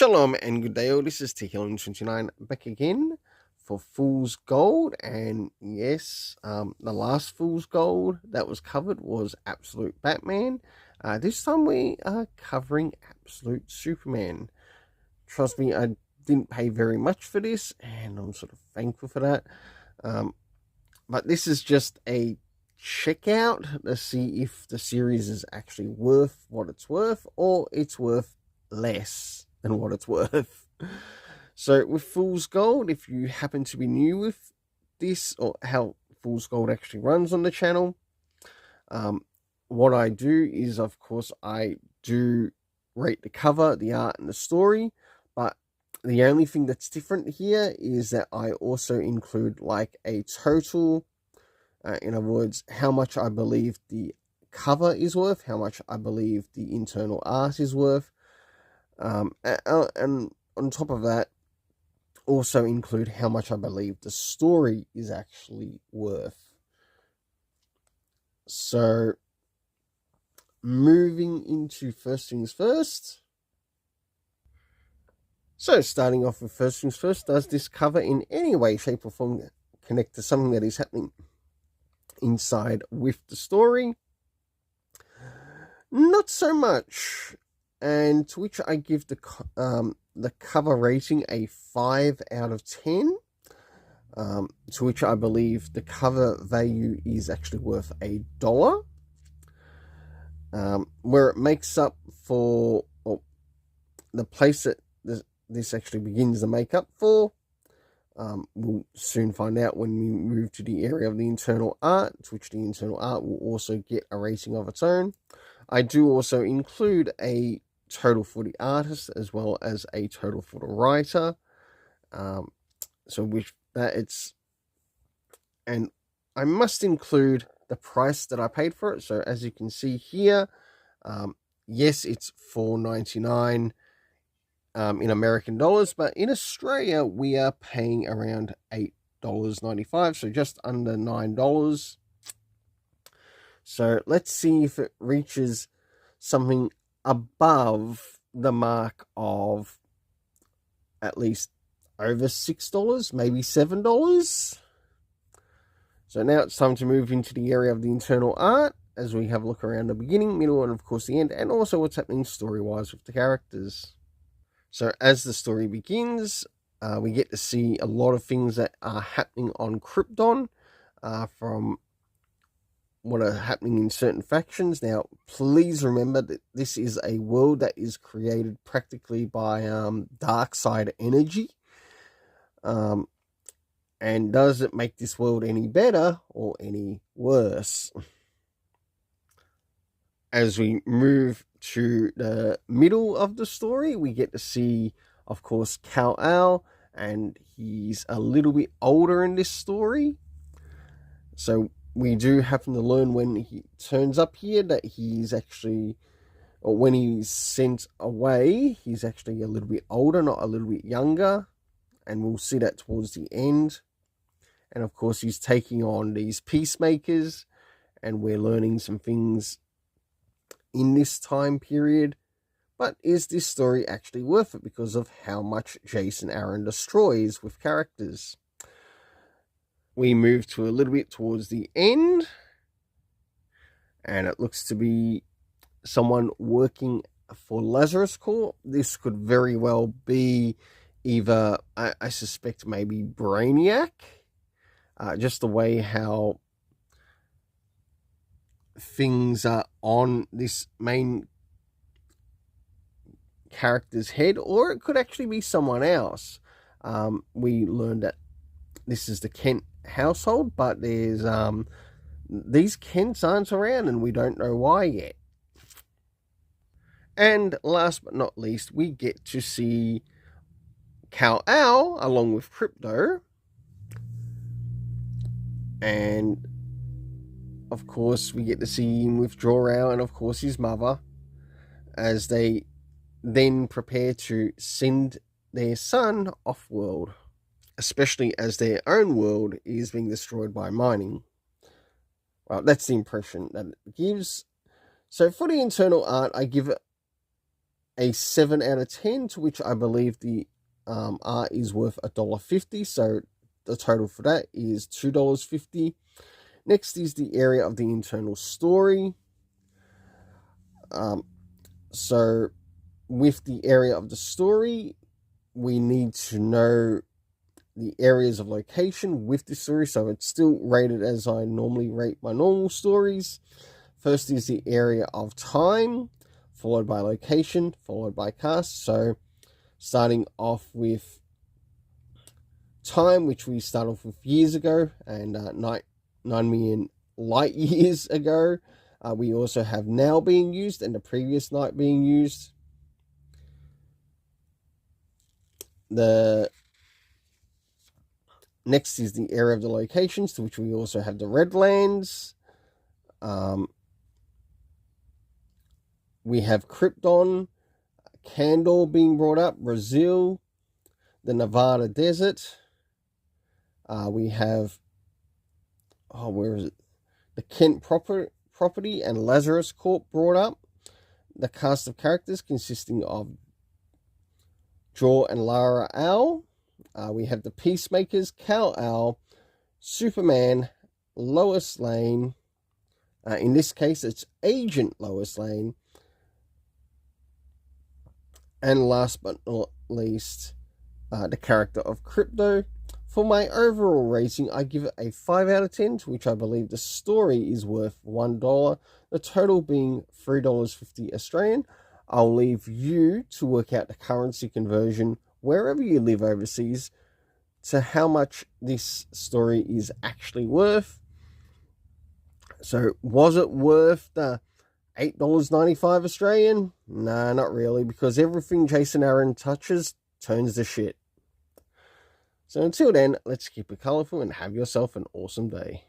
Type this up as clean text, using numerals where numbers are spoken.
Shalom and good day all, this is TKLM29 back again for Fool's Gold. And yes, the last Fool's Gold that was covered was Absolute Batman. This time we are covering Absolute Superman. Trust me, I didn't pay very much for this and I'm sort of thankful for that. But this is just a checkout to see if the series is actually worth what it's worth or it's worth less than what it's worth. So with Fool's Gold, if you happen to be new with this or how Fool's Gold actually runs on the channel, what I do is, of course, I do rate the cover, the art, and the story, but the only thing that's different here is that I also include like a total, in other words, how much I believe the cover is worth, how much I believe the internal art is worth, and on top of that, also include how much I believe the story is actually worth. So, moving into first things first. So, starting off with first things first, does this cover in any way, shape, or form connect to something that is happening inside with the story? Not so much. And to which I give the cover rating a 5 out of 10. To which I believe the cover value is actually worth $1. Where it makes up for, or the place that this actually begins to make up for, we'll soon find out when we move to the area of the internal art, to which the internal art will also get a rating of its own. I do also include a total for the artist as well as a total for the writer. So with that, and I must include the price that I paid for it. So as you can see here, yes, it's $4.99 in American dollars, but in Australia we are paying around $8.95, so just under $9. So let's see if it reaches something above the mark of at least over $6, maybe $7. So now it's time to move into the area of the internal art as we have a look around the beginning, middle, and of course the end, and also what's happening story-wise with the characters. So as the story begins, we get to see a lot of things that are happening on Krypton, from what are happening in certain factions. Now, please remember that this is a world that is created practically by dark side energy. And does it make this world any better or any worse? As we move to the middle of the story, we get to see, of course, Kal-El, and he's a little bit older in this story. So we do happen to learn when he turns up here that he's actually, or when he's sent away, he's actually a little bit older, not a little bit younger. And we'll see that towards the end. And of course, he's taking on these peacemakers, and we're learning some things in this time period. But is this story actually worth it because of how much Jason Aaron destroys with characters? We move to a little bit towards the end, and it looks to be someone working for Lazarus Corp. This could very well be either, I suspect, maybe Brainiac. Just the way how things are on this main character's head, or it could actually be someone else. We learned that this is the Kent household, but there's these Kents aren't around and we don't know why yet. And last but not least, we get to see Kal-El along with Crypto, and of course we get to see him with Jor-El and of course his mother, as they then prepare to send their son off-world, especially as their own world is being destroyed by mining. Well, that's the impression that it gives. So for the internal art, I give it a 7 out of 10, to which I believe the art is worth $1.50. So the total for that is $2.50. Next is the area of the internal story. So with the area of the story, we need to know the areas of location with the story. So it's still rated as I normally rate my normal stories. First is the area of time, followed by location, followed by cast. So starting off with time, which we started off with years ago, and 9 million light years ago. We also have now being used and the previous night being used. The next is the area of the locations, to which we also have the Redlands. We have Krypton, Candor being brought up, Brazil, the Nevada Desert. We have, where is it? The Kent property and Lazarus Corp brought up. The cast of characters consisting of Jor and Lara Al. We have the Peacemakers, Kal-El, Superman, Lois Lane. In this case, it's Agent Lois Lane. And last but not least, the character of Crypto. For my overall rating, I give it a 5 out of 10, to which I believe the story is worth $1, the total being $3.50 Australian. I'll leave you to work out the currency conversion wherever you live overseas to how much this story is actually worth. So was it worth the $8.95 Australian? Nah, not really, because everything Jason Aaron touches turns to shit. So until then, let's keep it colourful and have yourself an awesome day.